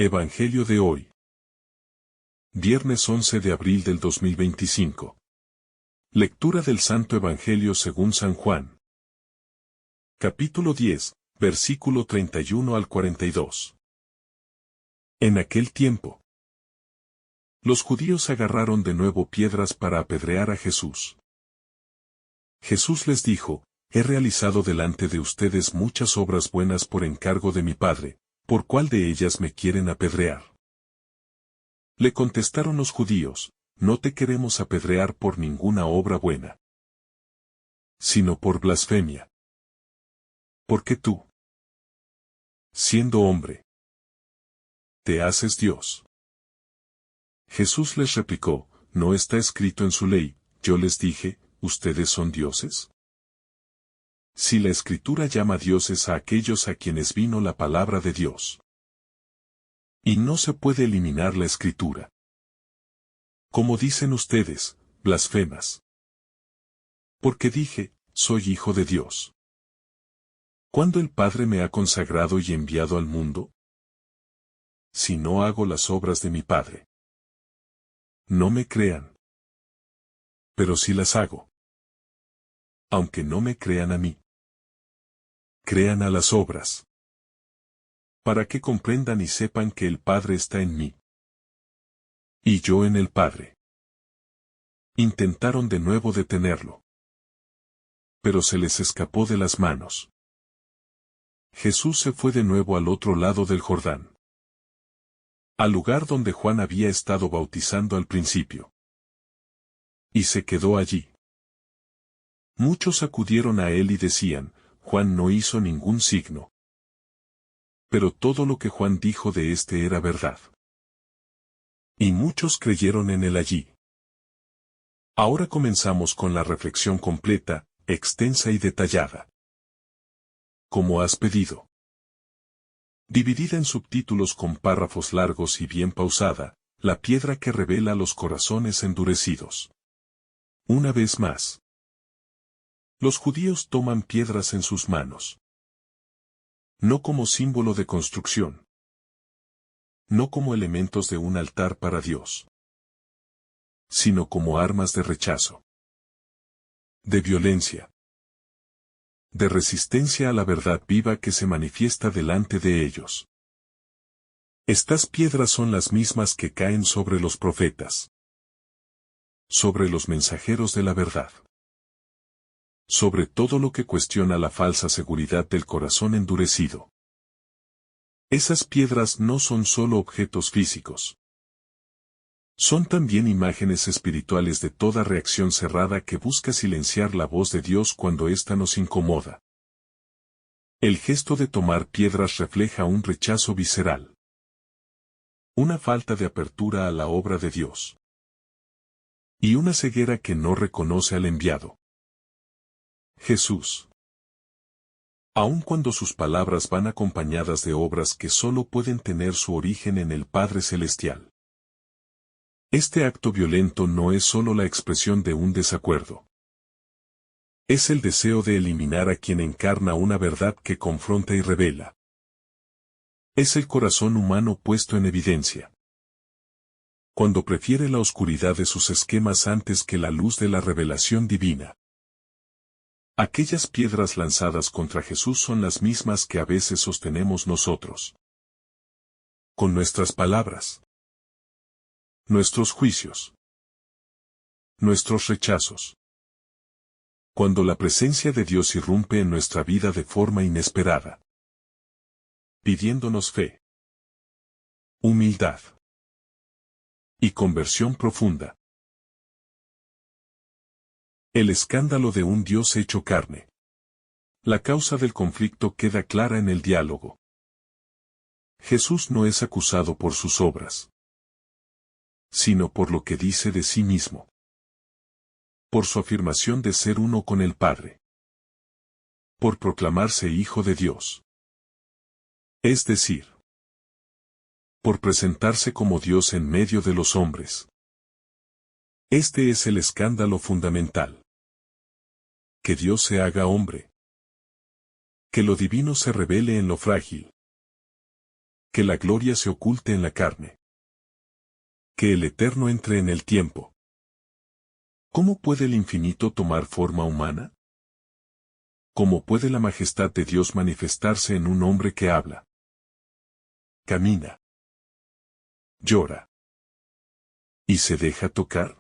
Evangelio de hoy. Viernes 11 de abril del 2025. Lectura del Santo Evangelio según San Juan. Capítulo 10, versículo 31 al 42. En aquel tiempo, los judíos agarraron de nuevo piedras para apedrear a Jesús. Jesús les dijo: He realizado delante de ustedes muchas obras buenas por encargo de mi Padre. ¿Por cuál de ellas me quieren apedrear? Le contestaron los judíos: No te queremos apedrear por ninguna obra buena, sino por blasfemia. Porque tú, siendo hombre, te haces Dios. Jesús les replicó: ¿No está escrito en su ley, yo les dije, ustedes son dioses? Si la Escritura llama dioses a aquellos a quienes vino la palabra de Dios. Y no se puede eliminar la Escritura. Como dicen ustedes, blasfemas. Porque dije, soy hijo de Dios. ¿Cuándo el Padre me ha consagrado y enviado al mundo? Si no hago las obras de mi Padre. No me crean. Pero si las hago. Aunque no me crean a mí. Crean a las obras. Para que comprendan y sepan que el Padre está en mí. Y yo en el Padre. Intentaron de nuevo detenerlo. Pero se les escapó de las manos. Jesús se fue de nuevo al otro lado del Jordán. Al lugar donde Juan había estado bautizando al principio. Y se quedó allí. Muchos acudieron a él y decían: Juan no hizo ningún signo. Pero todo lo que Juan dijo de éste era verdad. Y muchos creyeron en él allí. Ahora comenzamos con la reflexión completa, extensa y detallada. Como has pedido. Dividida en subtítulos con párrafos largos y bien pausada, la piedra que revela los corazones endurecidos. Una vez más. Los judíos toman piedras en sus manos. No como símbolo de construcción. No como elementos de un altar para Dios. Sino como armas de rechazo. De violencia. De resistencia a la verdad viva que se manifiesta delante de ellos. Estas piedras son las mismas que caen sobre los profetas. Sobre los mensajeros de la verdad. Sobre todo lo que cuestiona la falsa seguridad del corazón endurecido. Esas piedras no son solo objetos físicos. Son también imágenes espirituales de toda reacción cerrada que busca silenciar la voz de Dios cuando ésta nos incomoda. El gesto de tomar piedras refleja un rechazo visceral. Una falta de apertura a la obra de Dios. Y una ceguera que no reconoce al enviado. Jesús. Aun cuando sus palabras van acompañadas de obras que solo pueden tener su origen en el Padre Celestial. Este acto violento no es solo la expresión de un desacuerdo. Es el deseo de eliminar a quien encarna una verdad que confronta y revela. Es el corazón humano puesto en evidencia. Cuando prefiere la oscuridad de sus esquemas antes que la luz de la revelación divina. Aquellas piedras lanzadas contra Jesús son las mismas que a veces sostenemos nosotros. Con nuestras palabras. Nuestros juicios. Nuestros rechazos. Cuando la presencia de Dios irrumpe en nuestra vida de forma inesperada. Pidiéndonos fe. Humildad. Y conversión profunda. El escándalo de un Dios hecho carne. La causa del conflicto queda clara en el diálogo. Jesús no es acusado por sus obras, sino por lo que dice de sí mismo. Por su afirmación de ser uno con el Padre. Por proclamarse Hijo de Dios. Es decir, por presentarse como Dios en medio de los hombres. Este es el escándalo fundamental. Que Dios se haga hombre. Que lo divino se revele en lo frágil. Que la gloria se oculte en la carne. Que el eterno entre en el tiempo. ¿Cómo puede el infinito tomar forma humana? ¿Cómo puede la majestad de Dios manifestarse en un hombre que habla, camina, llora y se deja tocar?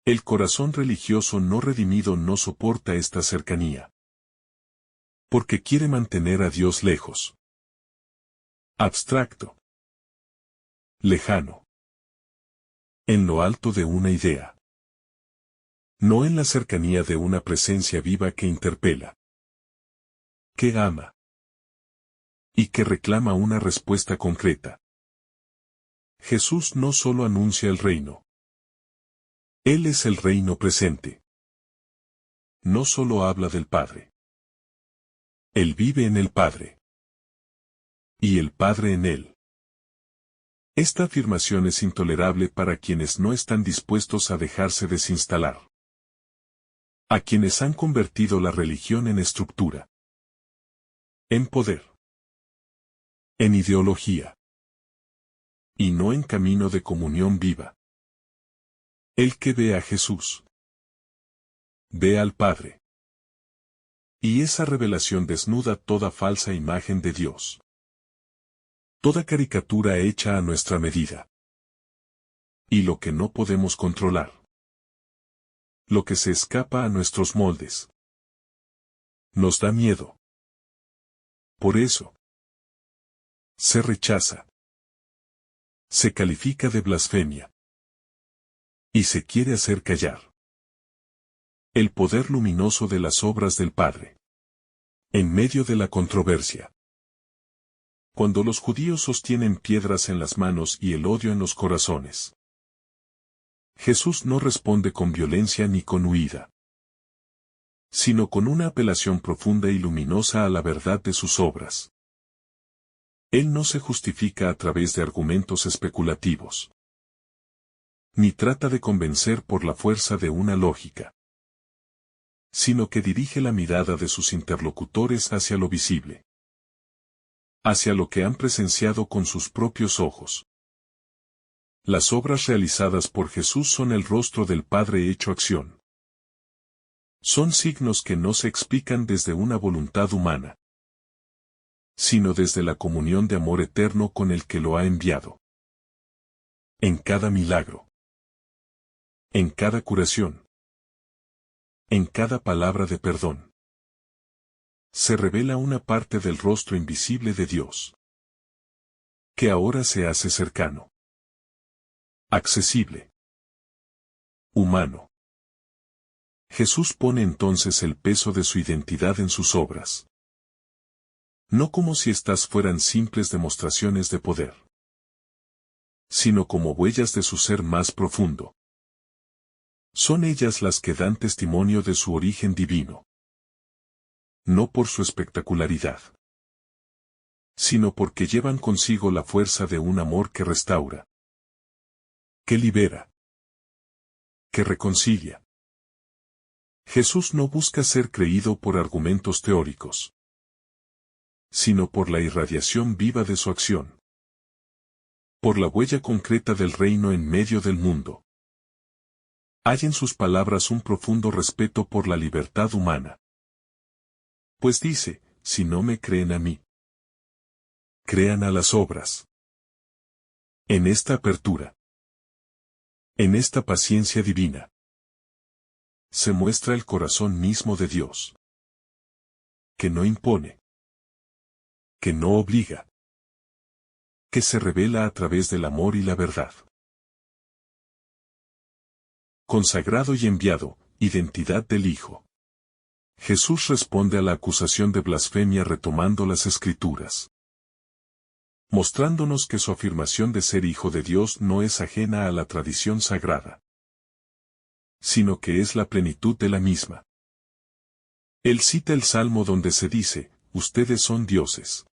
El corazón religioso no redimido no soporta esta cercanía. Porque quiere mantener a Dios lejos. Abstracto. Lejano. En lo alto de una idea. No en la cercanía de una presencia viva que interpela. Que ama. Y que reclama una respuesta concreta. Jesús no solo anuncia el reino. Él es el reino presente. No solo habla del Padre. Él vive en el Padre. Y el Padre en él. Esta afirmación es intolerable para quienes no están dispuestos a dejarse desinstalar. A quienes han convertido la religión en estructura. En poder. En ideología. Y no en camino de comunión viva. El que ve a Jesús. Ve al Padre. Y esa revelación desnuda toda falsa imagen de Dios. Toda caricatura hecha a nuestra medida. Y lo que no podemos controlar. Lo que se escapa a nuestros moldes. Nos da miedo. Por eso. Se rechaza. Se califica de blasfemia. Y se quiere hacer callar. El poder luminoso de las obras del Padre. En medio de la controversia. Cuando los judíos sostienen piedras en las manos y el odio en los corazones. Jesús no responde con violencia ni con huida, sino con una apelación profunda y luminosa a la verdad de sus obras. Él no se justifica a través de argumentos especulativos, ni trata de convencer por la fuerza de una lógica, sino que dirige la mirada de sus interlocutores hacia lo visible, hacia lo que han presenciado con sus propios ojos. Las obras realizadas por Jesús son el rostro del Padre hecho acción. Son signos que no se explican desde una voluntad humana, sino desde la comunión de amor eterno con el que lo ha enviado. En cada milagro, en cada curación, en cada palabra de perdón, se revela una parte del rostro invisible de Dios, que ahora se hace cercano. Accesible. Humano. Jesús pone entonces el peso de su identidad en sus obras. No como si éstas fueran simples demostraciones de poder, sino como huellas de su ser más profundo. Son ellas las que dan testimonio de su origen divino. No por su espectacularidad, sino porque llevan consigo la fuerza de un amor que restaura, que libera, que reconcilia. Jesús no busca ser creído por argumentos teóricos, sino por la irradiación viva de su acción, por la huella concreta del reino en medio del mundo. Hay en sus palabras un profundo respeto por la libertad humana. Pues dice, si no me creen a mí, crean a las obras. En esta apertura, en esta paciencia divina, se muestra el corazón mismo de Dios, que no impone, que no obliga, que se revela a través del amor y la verdad. Consagrado y enviado, identidad del Hijo. Jesús responde a la acusación de blasfemia retomando las Escrituras, mostrándonos que su afirmación de ser Hijo de Dios no es ajena a la tradición sagrada, sino que es la plenitud de la misma. Él cita el Salmo donde se dice, ustedes son dioses,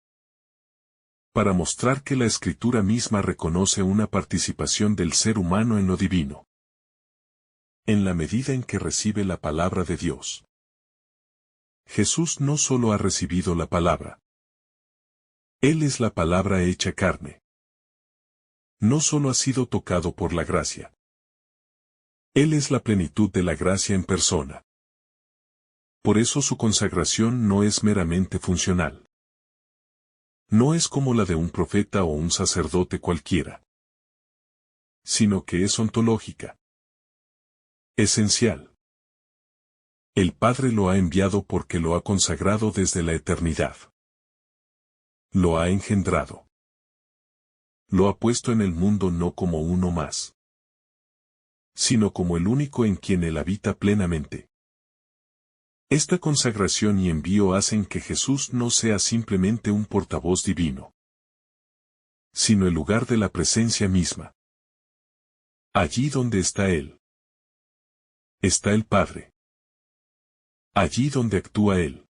para mostrar que la Escritura misma reconoce una participación del ser humano en lo divino, en la medida en que recibe la palabra de Dios. Jesús no solo ha recibido la palabra, Él es la palabra hecha carne. No solo ha sido tocado por la gracia. Él es la plenitud de la gracia en persona. Por eso su consagración no es meramente funcional. No es como la de un profeta o un sacerdote cualquiera, sino que es ontológica. Esencial. El Padre lo ha enviado porque lo ha consagrado desde la eternidad. Lo ha engendrado. Lo ha puesto en el mundo no como uno más, sino como el único en quien él habita plenamente. Esta consagración y envío hacen que Jesús no sea simplemente un portavoz divino, sino el lugar de la presencia misma. Allí donde está Él, está el Padre. Allí donde actúa Él,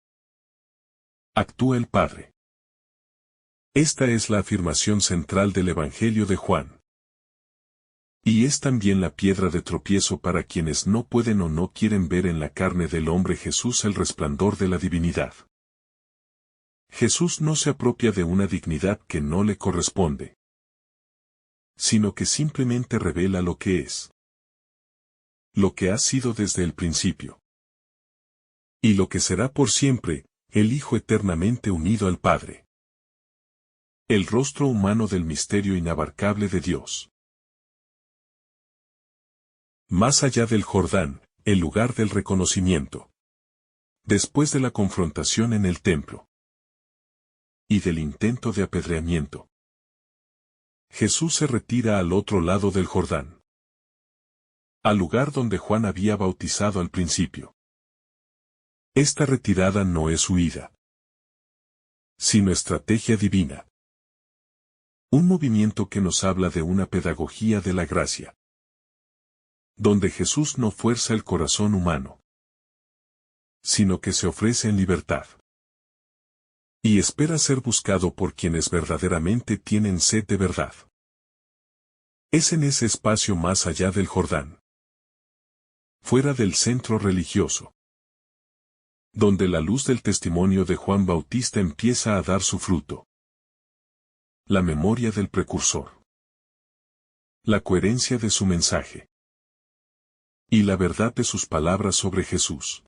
actúa el Padre. Esta es la afirmación central del Evangelio de Juan. Y es también la piedra de tropiezo para quienes no pueden o no quieren ver en la carne del hombre Jesús el resplandor de la divinidad. Jesús no se apropia de una dignidad que no le corresponde, sino que simplemente revela lo que es, lo que ha sido desde el principio, y lo que será por siempre, el Hijo eternamente unido al Padre. El rostro humano del misterio inabarcable de Dios. Más allá del Jordán, el lugar del reconocimiento. Después de la confrontación en el templo y del intento de apedreamiento, Jesús se retira al otro lado del Jordán, al lugar donde Juan había bautizado al principio. Esta retirada no es huida, sino estrategia divina. Un movimiento que nos habla de una pedagogía de la gracia, donde Jesús no fuerza el corazón humano, sino que se ofrece en libertad. Y espera ser buscado por quienes verdaderamente tienen sed de verdad. Es en ese espacio más allá del Jordán, fuera del centro religioso, donde la luz del testimonio de Juan Bautista empieza a dar su fruto. La memoria del precursor, la coherencia de su mensaje, y la verdad de sus palabras sobre Jesús.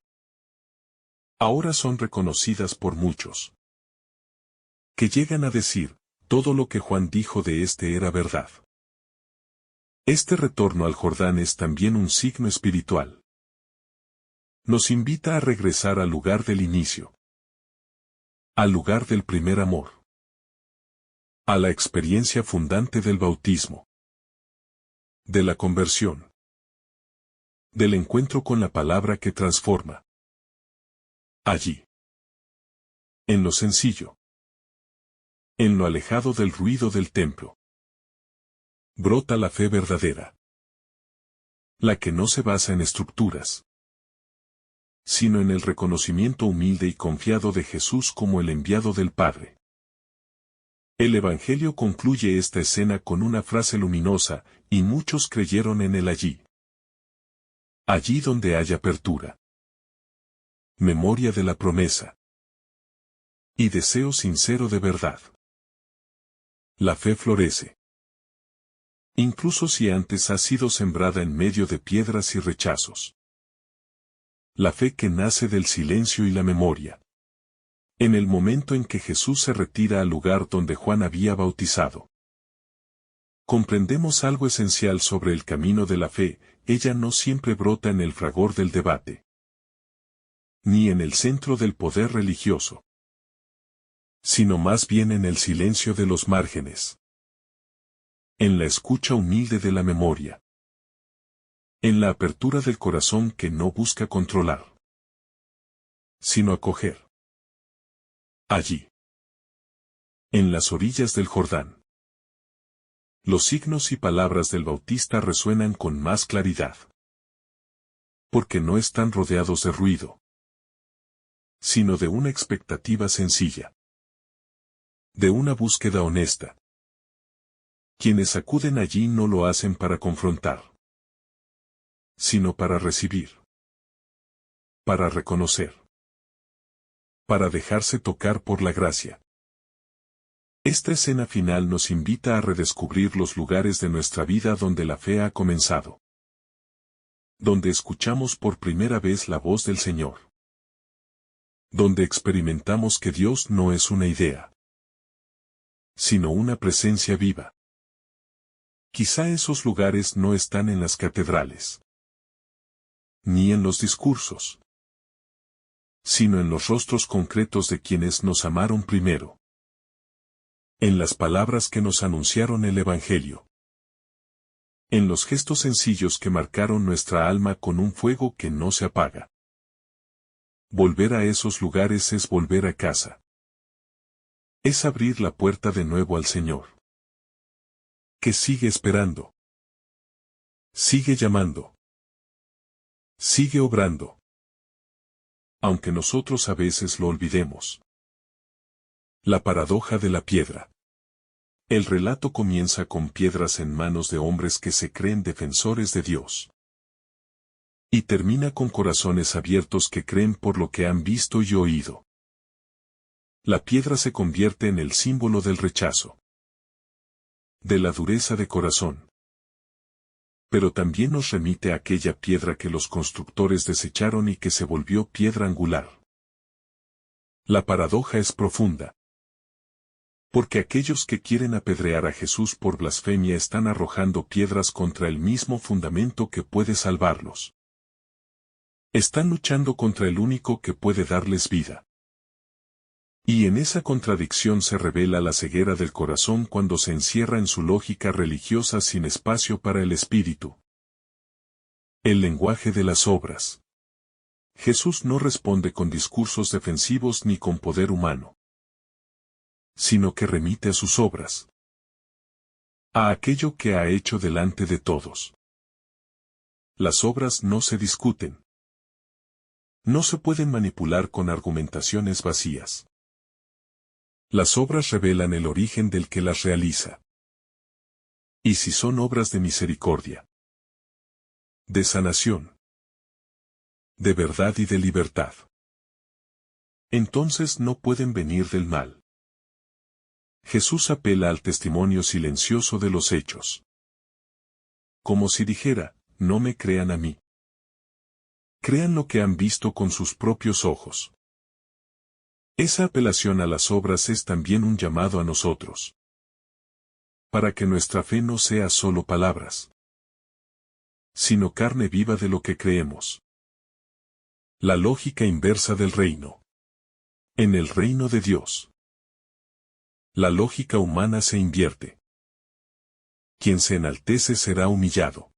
Ahora son reconocidas por muchos, que llegan a decir, todo lo que Juan dijo de este era verdad. Este retorno al Jordán es también un signo espiritual. Nos invita a regresar al lugar del inicio, al lugar del primer amor, a la experiencia fundante del bautismo, de la conversión, del encuentro con la palabra que transforma. Allí, en lo sencillo, en lo alejado del ruido del templo, brota la fe verdadera, la que no se basa en estructuras, sino en el reconocimiento humilde y confiado de Jesús como el enviado del Padre. El Evangelio concluye esta escena con una frase luminosa, y muchos creyeron en él allí. Allí donde hay apertura, memoria de la promesa, y deseo sincero de verdad. La fe florece. Incluso si antes ha sido sembrada en medio de piedras y rechazos. La fe que nace del silencio y la memoria. En el momento en que Jesús se retira al lugar donde Juan había bautizado, comprendemos algo esencial sobre el camino de la fe. Ella no siempre brota en el fragor del debate, ni en el centro del poder religioso, sino más bien en el silencio de los márgenes, en la escucha humilde de la memoria, en la apertura del corazón que no busca controlar, sino acoger. Allí, en las orillas del Jordán, los signos y palabras del Bautista resuenan con más claridad, porque no están rodeados de ruido, sino de una expectativa sencilla, de una búsqueda honesta. Quienes acuden allí no lo hacen para confrontar, sino para recibir, para reconocer, para dejarse tocar por la gracia. Esta escena final nos invita a redescubrir los lugares de nuestra vida donde la fe ha comenzado. Donde escuchamos por primera vez la voz del Señor. Donde experimentamos que Dios no es una idea, sino una presencia viva. Quizá esos lugares no están en las catedrales, ni en los discursos, sino en los rostros concretos de quienes nos amaron primero. En las palabras que nos anunciaron el Evangelio. En los gestos sencillos que marcaron nuestra alma con un fuego que no se apaga. Volver a esos lugares es volver a casa. Es abrir la puerta de nuevo al Señor. Que sigue esperando. Sigue llamando. Sigue obrando. Aunque nosotros a veces lo olvidemos. La paradoja de la piedra. El relato comienza con piedras en manos de hombres que se creen defensores de Dios. Y termina con corazones abiertos que creen por lo que han visto y oído. La piedra se convierte en el símbolo del rechazo. De la dureza de corazón. Pero también nos remite a aquella piedra que los constructores desecharon y que se volvió piedra angular. La paradoja es profunda. Porque aquellos que quieren apedrear a Jesús por blasfemia están arrojando piedras contra el mismo fundamento que puede salvarlos. Están luchando contra el único que puede darles vida. Y en esa contradicción se revela la ceguera del corazón cuando se encierra en su lógica religiosa sin espacio para el espíritu. El lenguaje de las obras. Jesús no responde con discursos defensivos ni con poder humano, sino que remite a sus obras. A aquello que ha hecho delante de todos. Las obras no se discuten. No se pueden manipular con argumentaciones vacías. Las obras revelan el origen del que las realiza. Y si son obras de misericordia, de sanación, de verdad y de libertad, entonces no pueden venir del mal. Jesús apela al testimonio silencioso de los hechos. Como si dijera, no me crean a mí. Crean lo que han visto con sus propios ojos. Esa apelación a las obras es también un llamado a nosotros. Para que nuestra fe no sea solo palabras, sino carne viva de lo que creemos. La lógica inversa del reino. En el reino de Dios, la lógica humana se invierte. Quien se enaltece será humillado.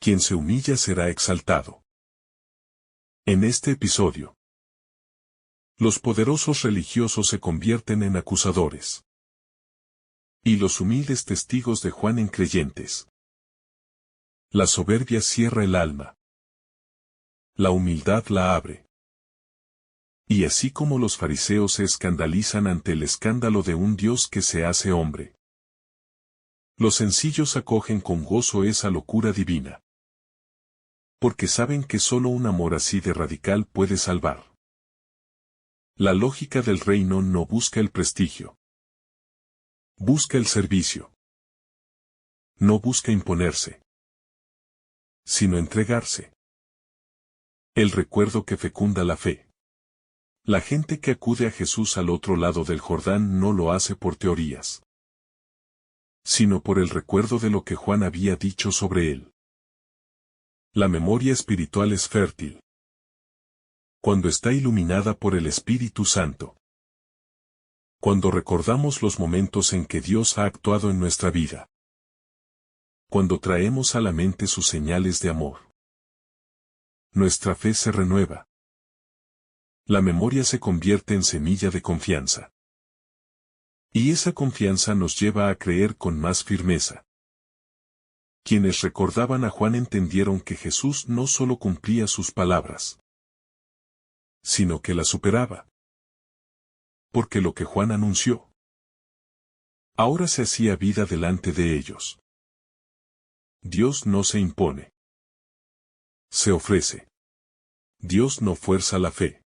Quien se humilla será exaltado. En este episodio, los poderosos religiosos se convierten en acusadores. Y los humildes testigos de Juan en creyentes. La soberbia cierra el alma. La humildad la abre. Y así como los fariseos se escandalizan ante el escándalo de un Dios que se hace hombre, los sencillos acogen con gozo esa locura divina. Porque saben que solo un amor así de radical puede salvar. La lógica del reino no busca el prestigio. Busca el servicio. No busca imponerse, sino entregarse. El recuerdo que fecunda la fe. La gente que acude a Jesús al otro lado del Jordán no lo hace por teorías, sino por el recuerdo de lo que Juan había dicho sobre él. La memoria espiritual es fértil cuando está iluminada por el Espíritu Santo. Cuando recordamos los momentos en que Dios ha actuado en nuestra vida. Cuando traemos a la mente sus señales de amor. Nuestra fe se renueva. La memoria se convierte en semilla de confianza. Y esa confianza nos lleva a creer con más firmeza. Quienes recordaban a Juan entendieron que Jesús no solo cumplía sus palabras, sino que las superaba. Porque lo que Juan anunció, ahora se hacía vida delante de ellos. Dios no se impone. Se ofrece. Dios no fuerza la fe.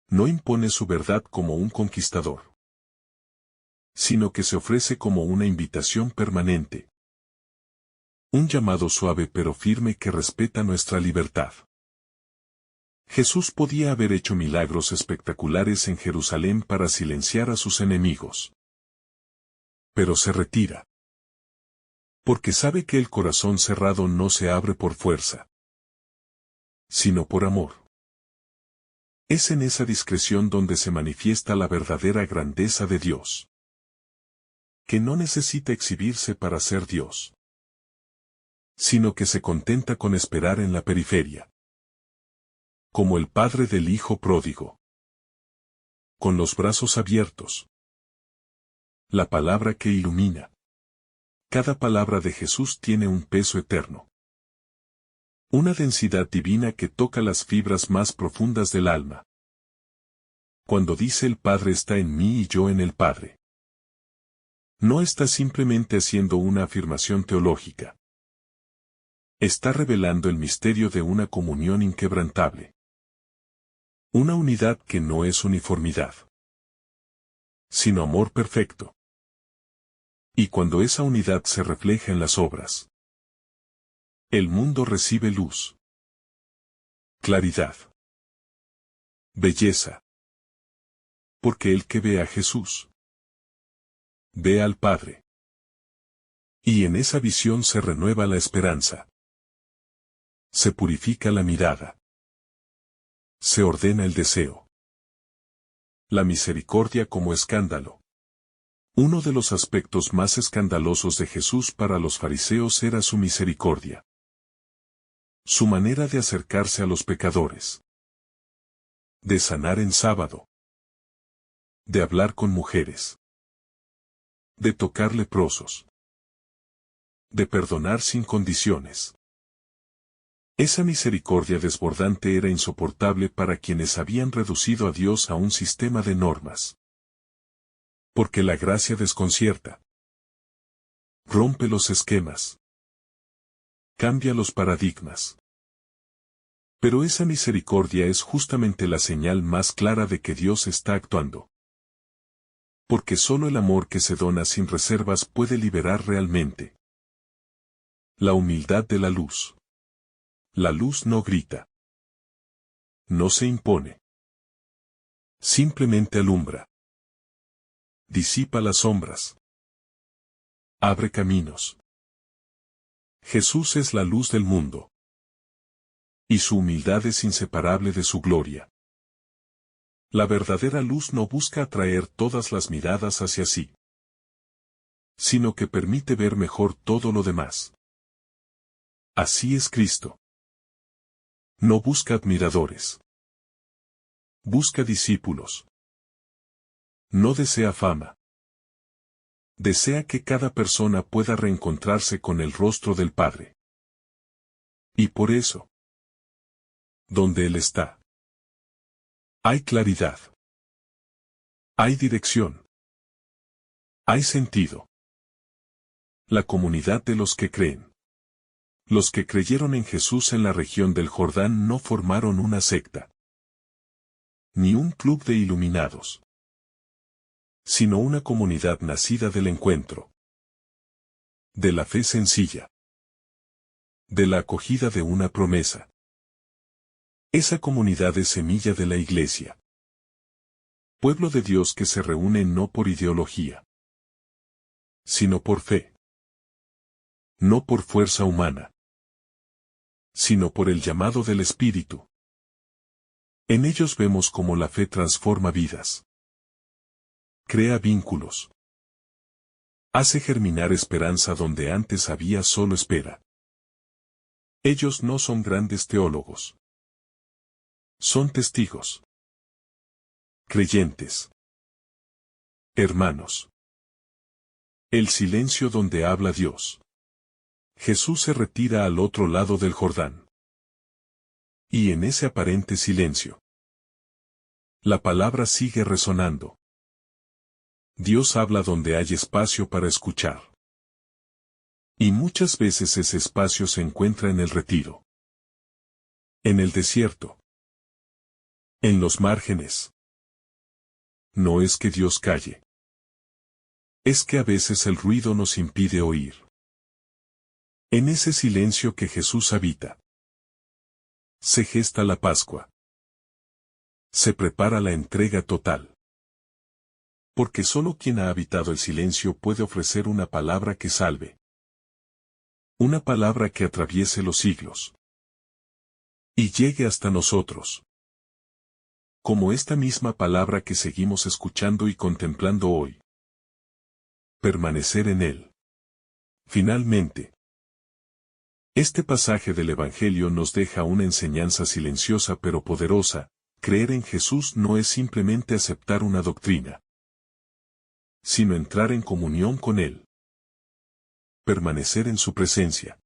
No impone su verdad como un conquistador. sino que se ofrece como una invitación permanente. Un llamado suave pero firme que respeta nuestra libertad. Jesús podía haber hecho milagros espectaculares en Jerusalén para silenciar a sus enemigos. Pero se retira. Porque sabe que el corazón cerrado no se abre por fuerza, sino por amor. Es en esa discreción donde se manifiesta la verdadera grandeza de Dios, que no necesita exhibirse para ser Dios, sino que se contenta con esperar en la periferia. Como el padre del hijo pródigo. Con los brazos abiertos. La palabra que ilumina. Cada palabra de Jesús tiene un peso eterno. Una densidad divina que toca las fibras más profundas del alma. Cuando dice el Padre está en mí y yo en el Padre. No está simplemente haciendo una afirmación teológica. Está revelando el misterio de una comunión inquebrantable. Una unidad que no es uniformidad, sino amor perfecto. Y cuando esa unidad se refleja en las obras, el mundo recibe luz, claridad, belleza. Porque el que ve a Jesús, ve al Padre. Y en esa visión se renueva la esperanza. Se purifica la mirada. Se ordena el deseo. La misericordia como escándalo. Uno de los aspectos más escandalosos de Jesús para los fariseos era su misericordia. Su manera de acercarse a los pecadores. De sanar en sábado. De hablar con mujeres. De tocar leprosos. De perdonar sin condiciones. Esa misericordia desbordante era insoportable para quienes habían reducido a Dios a un sistema de normas. Porque la gracia desconcierta. Rompe los esquemas. Cambia los paradigmas. Pero esa misericordia es justamente la señal más clara de que Dios está actuando. Porque solo el amor que se dona sin reservas puede liberar realmente. La humildad de la luz. La luz no grita. No se impone. Simplemente alumbra. Disipa las sombras. Abre caminos. Jesús es la luz del mundo. Y su humildad es inseparable de su gloria. La verdadera luz no busca atraer todas las miradas hacia sí, sino que permite ver mejor todo lo demás. Así es Cristo. No busca admiradores. Busca discípulos. No desea fama. Desea que cada persona pueda reencontrarse con el rostro del Padre. Y por eso, donde Él está, hay claridad. Hay dirección. Hay sentido. La comunidad de los que creen. Los que creyeron en Jesús en la región del Jordán no formaron una secta, ni un club de iluminados, sino una comunidad nacida del encuentro, de la fe sencilla, de la acogida de una promesa. Esa comunidad es semilla de la Iglesia. Pueblo de Dios que se reúne no por ideología, sino por fe. No por fuerza humana, sino por el llamado del Espíritu. En ellos vemos cómo la fe transforma vidas. Crea vínculos. Hace germinar esperanza donde antes había solo espera. Ellos no son grandes teólogos. Son testigos. Creyentes. Hermanos. El silencio donde habla Dios. Jesús se retira al otro lado del Jordán. Y en ese aparente silencio, la palabra sigue resonando. Dios habla donde hay espacio para escuchar. Y muchas veces ese espacio se encuentra en el retiro. En el desierto. En los márgenes. No es que Dios calle. Es que a veces el ruido nos impide oír. En ese silencio que Jesús habita, se gesta la Pascua. Se prepara la entrega total. Porque solo quien ha habitado el silencio puede ofrecer una palabra que salve. Una palabra que atraviese los siglos. Y llegue hasta nosotros. Como esta misma palabra que seguimos escuchando y contemplando hoy. Permanecer en él. Finalmente, este pasaje del Evangelio nos deja una enseñanza silenciosa pero poderosa. Creer en Jesús no es simplemente aceptar una doctrina, sino entrar en comunión con Él. Permanecer en su presencia.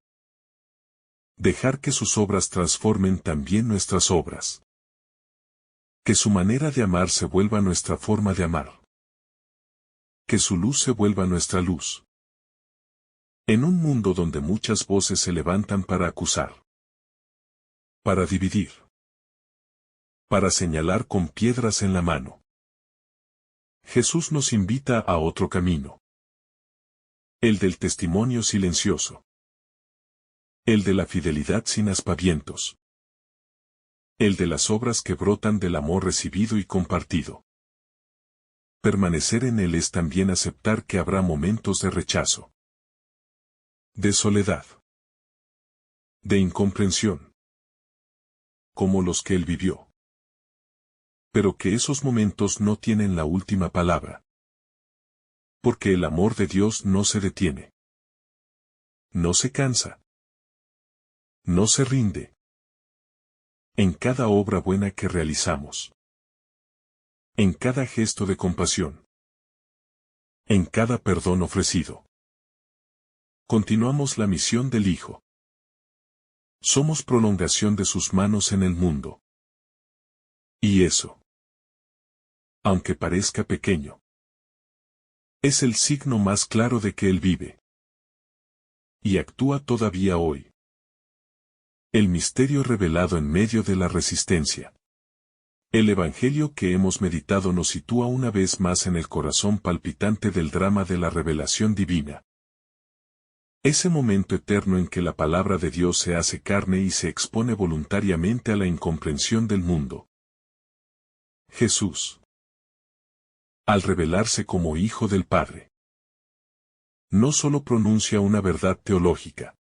Dejar que sus obras transformen también nuestras obras. Que su manera de amar se vuelva nuestra forma de amar. Que su luz se vuelva nuestra luz. En un mundo donde muchas voces se levantan para acusar, para dividir, para señalar con piedras en la mano, Jesús nos invita a otro camino. El del testimonio silencioso. El de la fidelidad sin aspavientos. El de las obras que brotan del amor recibido y compartido. Permanecer en él es también aceptar que habrá momentos de rechazo. De soledad. De incomprensión. Como los que él vivió. Pero que esos momentos no tienen la última palabra. Porque el amor de Dios no se detiene. No se cansa. No se rinde. En cada obra buena que realizamos. En cada gesto de compasión. En cada perdón ofrecido. Continuamos la misión del Hijo. Somos prolongación de sus manos en el mundo. Y eso, aunque parezca pequeño, es el signo más claro de que Él vive. Y actúa todavía hoy. El misterio revelado en medio de la resistencia. El Evangelio que hemos meditado nos sitúa una vez más en el corazón palpitante del drama de la revelación divina. Ese momento eterno en que la palabra de Dios se hace carne y se expone voluntariamente a la incomprensión del mundo. Jesús, al revelarse como Hijo del Padre, no solo pronuncia una verdad teológica,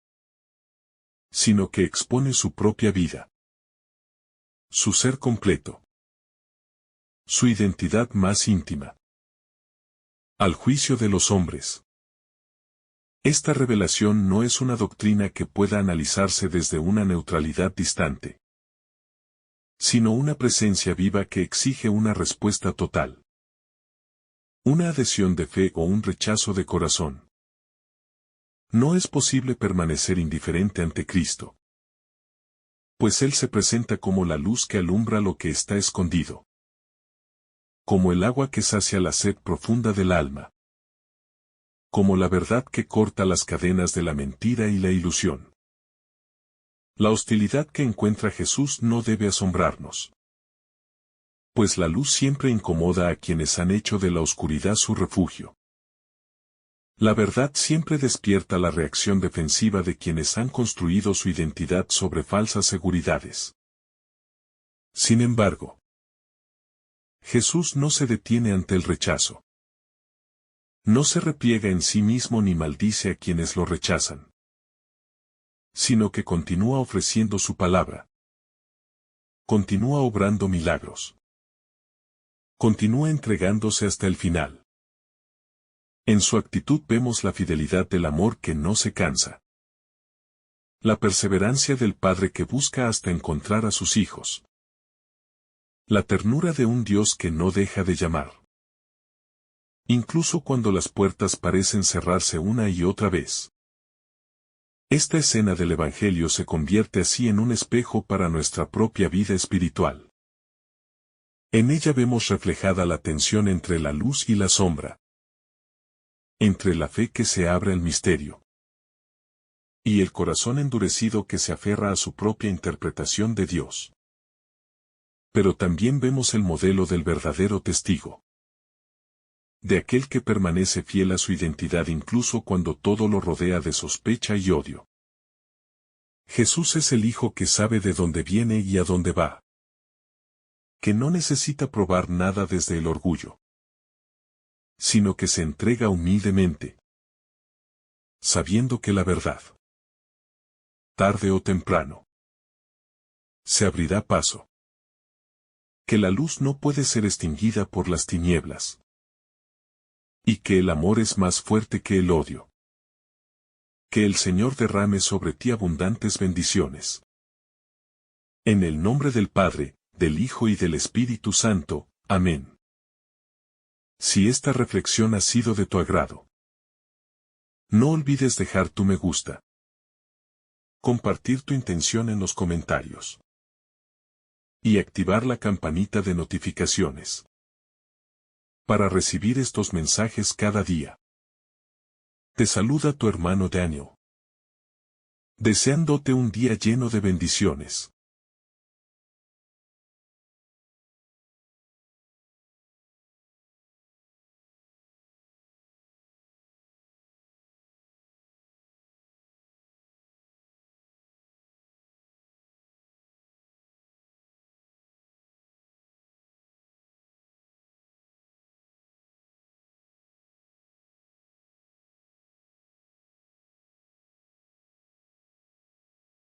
sino que expone su propia vida, su ser completo, su identidad más íntima, al juicio de los hombres. Esta revelación no es una doctrina que pueda analizarse desde una neutralidad distante, sino una presencia viva que exige una respuesta total. Una adhesión de fe o un rechazo de corazón. No es posible permanecer indiferente ante Cristo, pues Él se presenta como la luz que alumbra lo que está escondido, como el agua que sacia la sed profunda del alma, como la verdad que corta las cadenas de la mentira y la ilusión. La hostilidad que encuentra Jesús no debe asombrarnos, pues la luz siempre incomoda a quienes han hecho de la oscuridad su refugio. La verdad siempre despierta la reacción defensiva de quienes han construido su identidad sobre falsas seguridades. Sin embargo, Jesús no se detiene ante el rechazo. No se repliega en sí mismo ni maldice a quienes lo rechazan, sino que continúa ofreciendo su palabra. Continúa obrando milagros. Continúa entregándose hasta el final. En su actitud vemos la fidelidad del amor que no se cansa. La perseverancia del Padre que busca hasta encontrar a sus hijos. La ternura de un Dios que no deja de llamar. Incluso cuando las puertas parecen cerrarse una y otra vez. Esta escena del Evangelio se convierte así en un espejo para nuestra propia vida espiritual. En ella vemos reflejada la tensión entre la luz y la sombra. Entre la fe que se abre al misterio. Y el corazón endurecido que se aferra a su propia interpretación de Dios. Pero también vemos el modelo del verdadero testigo. de aquel que permanece fiel a su identidad incluso cuando todo lo rodea de sospecha y odio. Jesús es el Hijo que sabe de dónde viene y a dónde va. Que no necesita probar nada desde el orgullo, sino que se entrega humildemente, sabiendo que la verdad, tarde o temprano, se abrirá paso. Que la luz no puede ser extinguida por las tinieblas. Y que el amor es más fuerte que el odio. Que el Señor derrame sobre ti abundantes bendiciones. En el nombre del Padre, del Hijo y del Espíritu Santo. Amén. Si esta reflexión ha sido de tu agrado, no olvides dejar tu me gusta. Compartir tu intención en los comentarios. Y activar la campanita de notificaciones. Para recibir estos mensajes cada día. Te saluda tu hermano Daniel. Deseándote un día lleno de bendiciones.